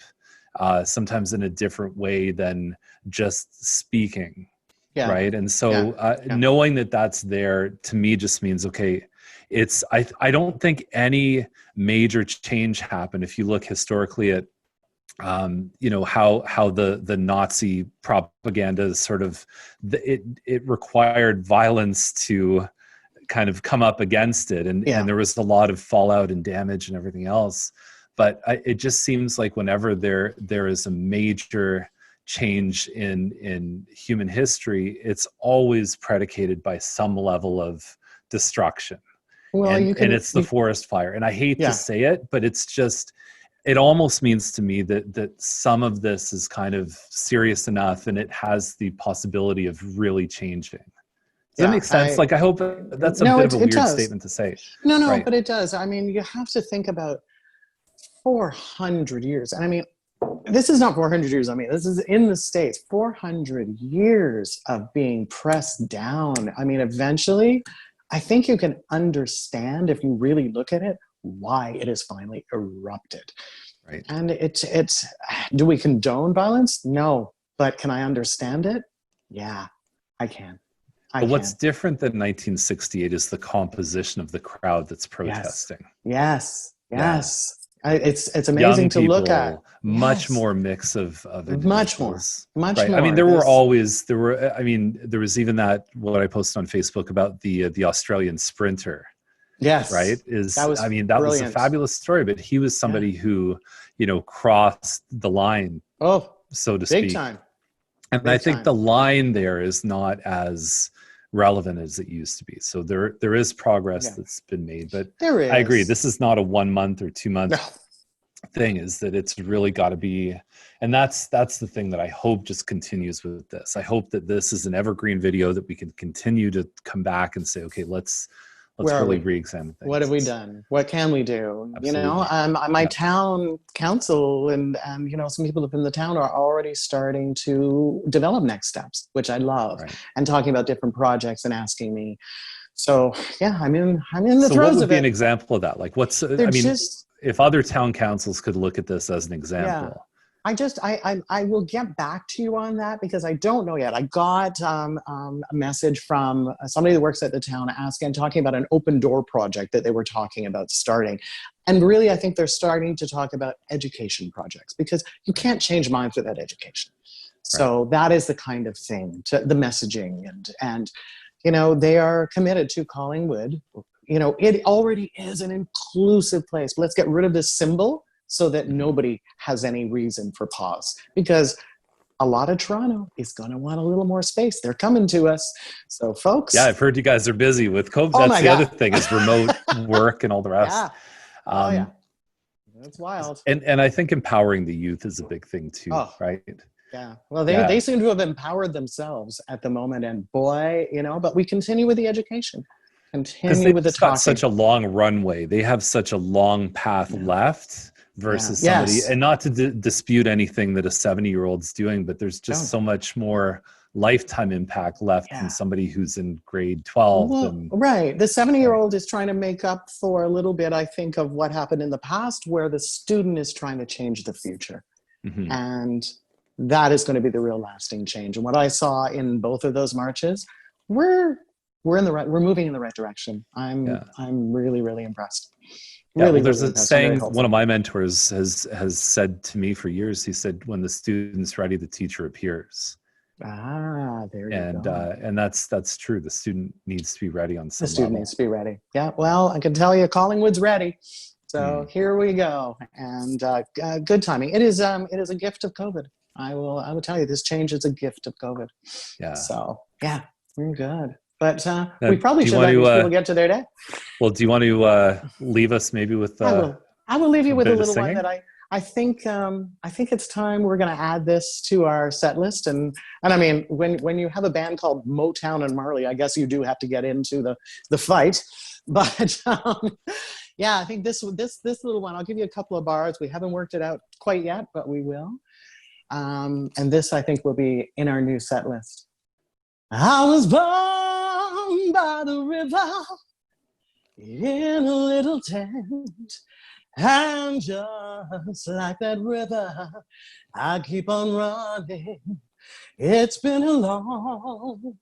sometimes in a different way than just speaking, right? And so knowing that that's there, to me, just means, okay, I don't think any major change happened. If you look historically at how the Nazi propaganda sort of it required violence to kind of come up against it, and there was a lot of fallout and damage and everything else. But it just seems like whenever there is a major change in human history, it's always predicated by some level of destruction. Well, and it's the forest fire. And I hate to say it, but it's just, it almost means to me that some of this is kind of serious enough, and it has the possibility of really changing. Does that make sense? I hope that's a bit of a weird statement to say. No, right? But it does. I mean, you have to think about 400 years. And I mean, this is not 400 years. I mean, this is in the States, 400 years of being pressed down. I mean, eventually, I think you can understand, if you really look at it, why it has finally erupted. Right. And it's do we condone violence? No. But can I understand it? Yeah, I can. But what's different than 1968 is the composition of the crowd that's protesting. Yes. It's amazing to look at. Much more mix of much more. I mean, there was even that, what I posted on Facebook about the Australian sprinter. Yes. Right. That was a fabulous story, but he was somebody who, crossed the line, so to speak. Big time. And I think the line there is not as relevant as it used to be. So there is progress that's been made, but there is. I agree. This is not a 1 month or 2 month thing, is that it's really got to be, and that's the thing that I hope just continues with this. I hope that this is an evergreen video that we can continue to come back and say, okay, let's really re-examine things. What have we done? What can we do? Absolutely. My town council and some people up in the town are already starting to develop next steps, which I love, and talking about different projects and asking me So yeah, I'm in the So what throes would of be it. an example of that? Like what's, They're I mean, just, if other town councils could look at this as an yeah. example. I will get back to you on that because I don't know yet. I got a message from somebody that works at the town talking about an open door project that they were talking about starting. And really, I think they're starting to talk about education projects because you can't change minds without education. So that is the kind of thing, to the messaging and you know, they are committed to Collingwood. You know, it already is an inclusive place. But let's get rid of this symbol so that nobody has any reason for pause. Because a lot of Toronto is going to want a little more space. They're coming to us. So, folks. Yeah, I've heard you guys are busy with COVID. Oh That's the other thing is remote work and all the rest. Yeah. Oh, yeah. That's wild. And I think empowering the youth is a big thing too, right? Yeah. Well, they seem to have empowered themselves at the moment. And boy, you know, but we continue with the education. Continue with the talking. Got such a long runway. They have such a long path left versus somebody, and not to dispute anything that a 70-year-old's doing, but there's just so much more lifetime impact left than somebody who's in grade 12. Well, right. The 70-year-old is trying to make up for a little bit, I think, of what happened in the past, where the student is trying to change the future. Mm-hmm. And that is going to be the real lasting change. And what I saw in both of those marches, we're moving in the right direction. I'm really, really impressed. Really, there's really a saying one of my mentors has said to me for years. He said, when the student's ready, the teacher appears. There you go. And that's true. The student needs to be ready on some level. The student needs to be ready. Yeah, well, I can tell you Collingwood's ready. So here we go. And good timing. It is a gift of COVID. I will tell you, this change is a gift of COVID. Yeah. So yeah, we're good. But we probably should let these people get to their day. Well, do you want to leave us maybe with? I will leave you with a little one that I think it's time we're going to add this to our set list. And I mean, when you have a band called Motown and Marley, I guess you do have to get into the fight. But yeah, I think this little one. I'll give you a couple of bars. We haven't worked it out quite yet, but we will. And this I think will be in our new set list. I was born by the river in a little tent, and just like that river, I keep on running. It's been a long,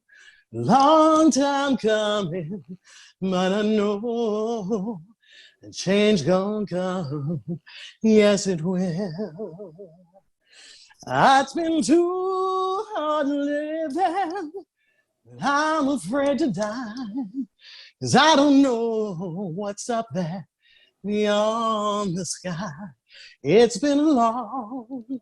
long time coming, but I know a change gonna come. Yes, it will. It's been too hard living. I'm afraid to die, 'cause I don't know what's up there beyond the sky. It's been a long,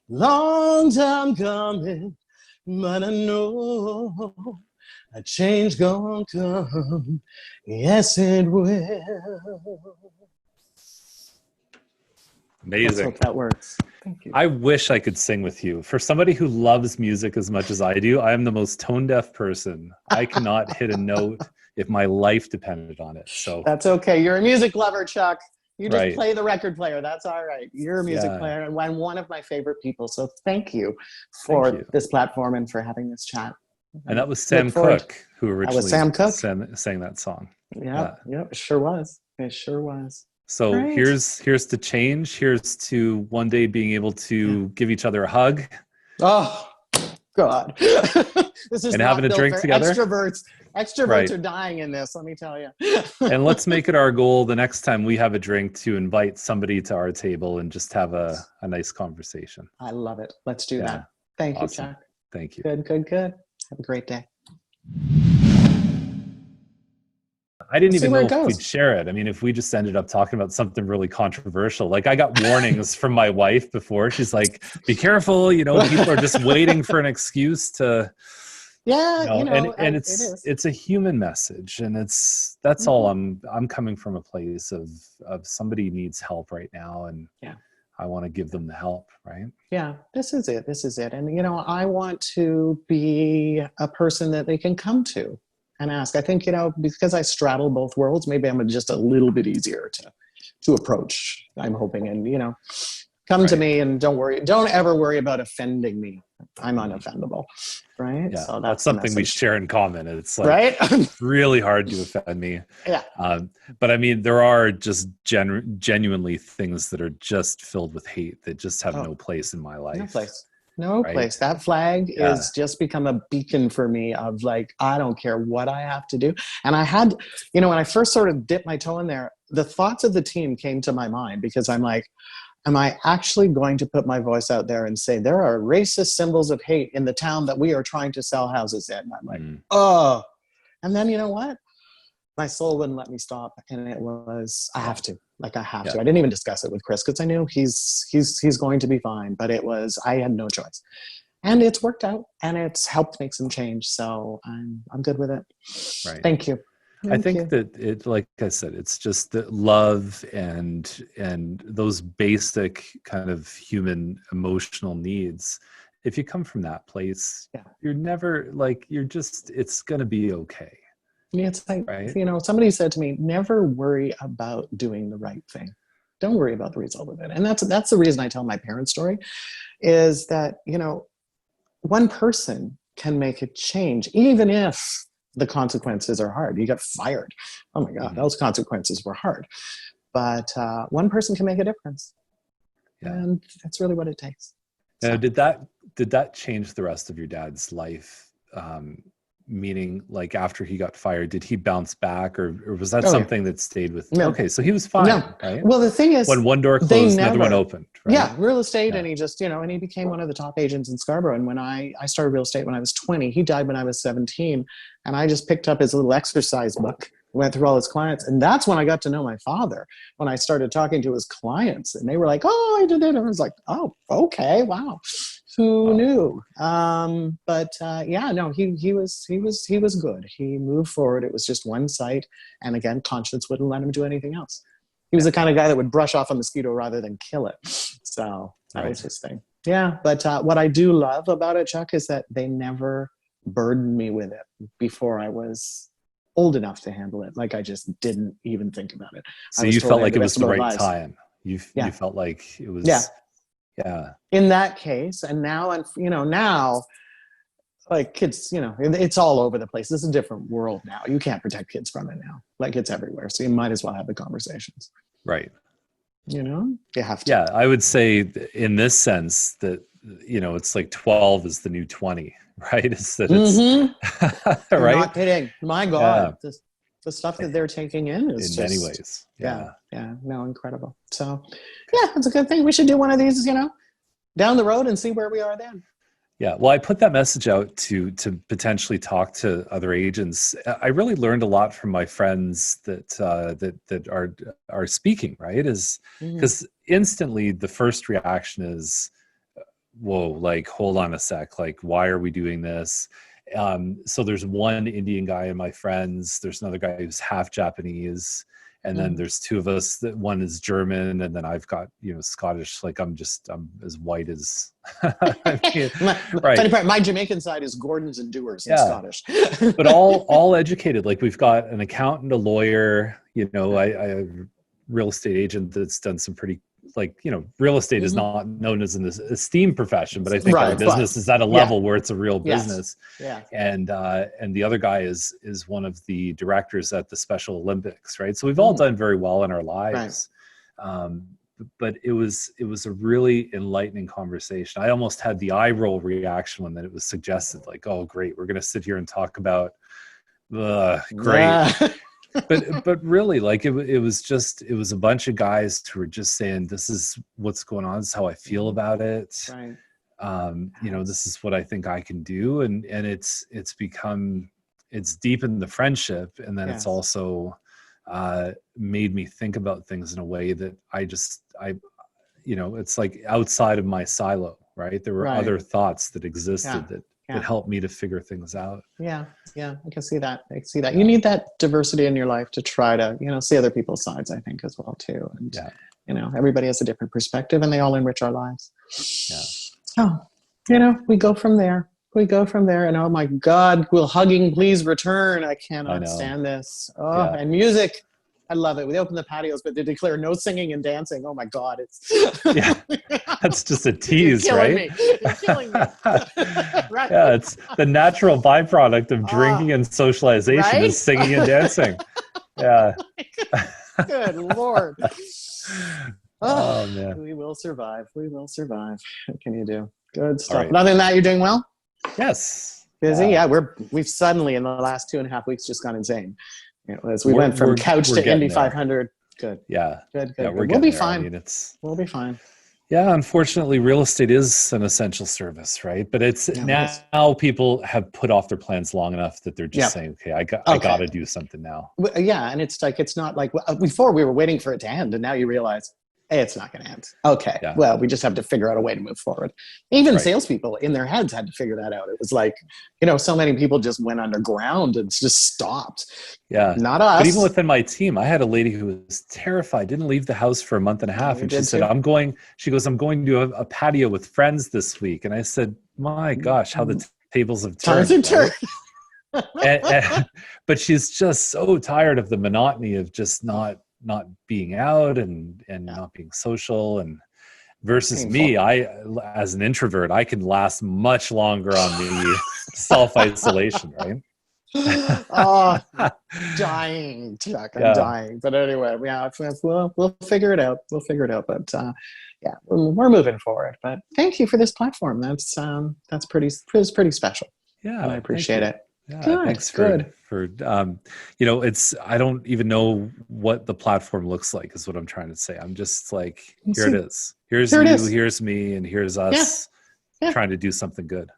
long time coming, but I know a change gonna come. Yes, it will. Amazing. Let's hope that works. Thank you. I wish I could sing with you. For somebody who loves music as much as I do, I am the most tone deaf person. I cannot hit a note if my life depended on it. So that's okay. You're a music lover, Chuck. You just play the record player. That's all right. You're a music player and one of my favorite people. So thank you for this platform and for having this chat. And that was Sam Cooke who originally sang that song. Yeah, it sure was. It sure was. So here's to change. Here's to one day being able to give each other a hug. Oh, God. This is and having a drink together. Extroverts are dying in this, let me tell you. And let's make it our goal the next time we have a drink to invite somebody to our table and just have a nice conversation. I love it. Let's do that. Thank you, Chuck. Thank you. Good. Have a great day. I didn't even know if we'd share it. I mean, if we just ended up talking about something really controversial, like I got warnings from my wife before. She's like, be careful, people are just waiting for an excuse to, and it's a human message. And that's all I'm coming from a place of somebody needs help right now. And I want to give them the help, right? Yeah, this is it. And, I want to be a person that they can come to and ask. I think, because I straddle both worlds, maybe I'm just a little bit easier to approach, I'm hoping. And, Come to me and don't ever worry about offending me. I'm unoffendable, right? Yeah, So that's something we share in common. It's like, right? it's really hard to offend me. Yeah. But I mean, there are just genuinely things that are just filled with hate that just have no place in my life. No place. That flag is just become a beacon for me of like, I don't care what I have to do. And I had, when I first sort of dipped my toe in there, the thoughts of the team came to my mind, because I'm like, am I actually going to put my voice out there and say there are racist symbols of hate in the town that we are trying to sell houses in? And I'm like, oh. And then you know what? My soul wouldn't let me stop. And it was, I have to. Like, I have to. I didn't even discuss it with Chris because I knew he's going to be fine. But it was, I had no choice. And it's worked out, and it's helped make some change. So I'm good with it. Right. Thank you. I think that it, like I said, it's just the love and those basic kind of human emotional needs. If you come from that place, you're never like, it's going to be okay. Yeah, it's like, somebody said to me, never worry about doing the right thing. Don't worry about the result of it. And that's the reason I tell my parents' story, is that, one person can make a change, even if the consequences are hard. You got fired. Oh my God, those consequences were hard. But one person can make a difference. Yeah. And that's really what it takes. Now, did that change the rest of your dad's life? Meaning, like, after he got fired, did he bounce back, or was that something that stayed with? No. Okay, so he was fine, right? Well, the thing is, when one door closed, another one opened. Right? Yeah, real estate, and he just, and he became one of the top agents in Scarborough. And when I started real estate when I was 20, he died when I was 17, and I just picked up his little exercise book, went through all his clients, and that's when I got to know my father. When I started talking to his clients, and they were like, "Oh, I did it," and I was like, "Oh, okay, wow." Who knew? He was good. He moved forward. It was just one site. And again, conscience wouldn't let him do anything else. He was the kind of guy that would brush off a mosquito rather than kill it. So that was his thing. Yeah. But what I do love about it, Chuck, is that they never burdened me with it before I was old enough to handle it. Like, I just didn't even think about it. So you felt like it was the right time. You felt like it was. Yeah. Yeah. In that case, and now, now, like, kids, it's all over the place. This is a different world now. You can't protect kids from it now. Like, it's everywhere. So you might as well have the conversations. Right. You have to. Yeah, I would say in this sense that, it's like 12 is the new 20, right? It's that it's right. I'm not kidding. My God. Yeah. The stuff that they're taking in is in many ways. Yeah. No, incredible. So, it's a good thing. We should do one of these, down the road and see where we are then. Yeah. Well, I put that message out to potentially talk to other agents. I really learned a lot from my friends that are speaking, right? Is because instantly the first reaction is, whoa, like, hold on a sec. Like, why are we doing this? So there's one Indian guy in my friends. There's another guy who's half Japanese. And then there's two of us that one is German. And then I've got, Scottish. Like, I'm as white as, right. My Jamaican side is Gordons and Dewars in Scottish. But all educated. Like, we've got an accountant, a lawyer, I have a real estate agent that's done some pretty, real estate is not known as an esteemed profession, but I think our business is at a level where it's a real business. Yeah. And the other guy is one of the directors at the Special Olympics, right? So we've all done very well in our lives. Right. But it was a really enlightening conversation. I almost had the eye roll reaction when it was suggested, like, oh, great, we're going to sit here and talk about, great. But really, like, it was a bunch of guys who were just saying, this is what's going on. This is how I feel about it. Right. This is what I think I can do. And it's deepened the friendship. And then it's also made me think about things in a way that it's like outside of my silo, right? There were other thoughts that existed that helped me to figure things out. Yeah. I can see that. You need that diversity in your life to try to, see other people's sides, I think, as well, too. And, everybody has a different perspective, and they all enrich our lives. Yeah. So, we go from there. And oh my God, will hugging please return? I cannot stand this. Oh, and music. I love it. We open the patios, but they declare no singing and dancing. Oh my God, it's Yeah, that's just a tease, You're killing right? me. You're killing me. Right? Yeah, it's the natural byproduct of drinking and socialization right? is singing and dancing. Yeah. Good Lord. Oh man. We will survive. We will survive. What can you do? Good stuff. All right. But other than that, you're doing well? Yes. Busy? Yeah, we've suddenly in the last 2.5 weeks just gone insane. As we went from couch to Indy 500. Good. Yeah. Good. Yeah, We'll be fine. I mean, we'll be fine. Yeah, unfortunately, real estate is an essential service, right? But it's now people have put off their plans long enough that they're just saying, okay, I got to do something now. Yeah, and it's like, it's not like before we were waiting for it to end, and now you realize, hey, it's not going to end. Okay, well, we just have to figure out a way to move forward. Even salespeople in their heads had to figure that out. It was like, so many people just went underground and just stopped. Yeah. Not us. But even within my team, I had a lady who was terrified, didn't leave the house for a month and a half. And she said, I'm going to a patio with friends this week. And I said, my gosh, how the tables have turned. But she's just so tired of the monotony of just not being out and not being social, and versus me, I, as an introvert, I can last much longer on the self-isolation, right? Dying, Chuck. I'm dying. But anyway, we'll figure it out. We'll figure it out. But we're moving forward. But thank you for this platform. That's pretty special. Yeah, and I appreciate it. Yeah, good, thanks for I don't even know what the platform looks like is what I'm trying to say. I'm just like, here it is. Here's you, here's me, and here's us trying to do something good.